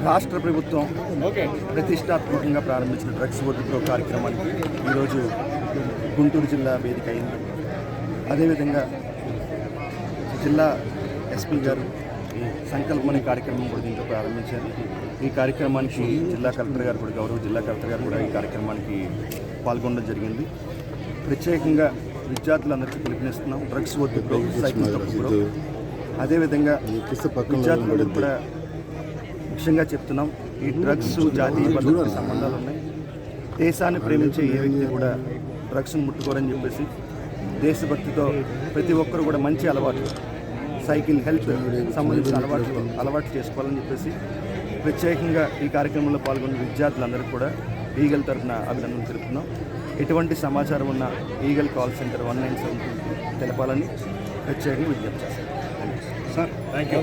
రాష్ట్ర ప్రభుత్వం ప్రతిష్టాత్మకంగా ప్రారంభించిన డ్రగ్స్ వద్దు కార్యక్రమానికి ఈరోజు గుంటూరు జిల్లా వేదిక అయింది. అదేవిధంగా జిల్లా ఎస్పీ గారు సంకల్పమనే కార్యక్రమం కూడా దీంట్లో ప్రారంభించారు. ఈ కార్యక్రమానికి జిల్లా కలెక్టర్ గారు కూడా గౌరవ జిల్లా కలెక్టర్ గారు కూడా ఈ కార్యక్రమానికి పాల్గొనడం జరిగింది. ప్రత్యేకంగా విద్యార్థులందరికీ పిలుపునిస్తున్నాం. డ్రగ్స్ వద్దు, సైకిల్ తప్పు. అదేవిధంగా విద్యార్థులకు కూడా ముఖ్యంగా చెప్తున్నాం, ఈ డ్రగ్స్ జాతీయ భద్రతకు సంబంధాలు ఉన్నాయి. దేశాన్ని ప్రేమించే ఏ వ్యక్తి కూడా డ్రగ్స్ను ముట్టుకోరని చెప్పేసి దేశభక్తితో ప్రతి ఒక్కరు కూడా మంచి అలవాట్లు, సైకిల్ హెల్త్ సంబంధించిన అలవాట్లు చేసుకోవాలని చెప్పేసి ప్రత్యేకంగా ఈ కార్యక్రమంలో పాల్గొన్న విద్యార్థులందరికీ కూడా ఈగల్ తరఫున అభినందనలు తెలుపుతున్నాం. ఎటువంటి సమాచారం ఉన్న ఈగల్ కాల్ సెంటర్ 197 తెలపాలని ప్రత్యేకంగా విజ్ఞప్తి చేస్తాం. Sir thank you.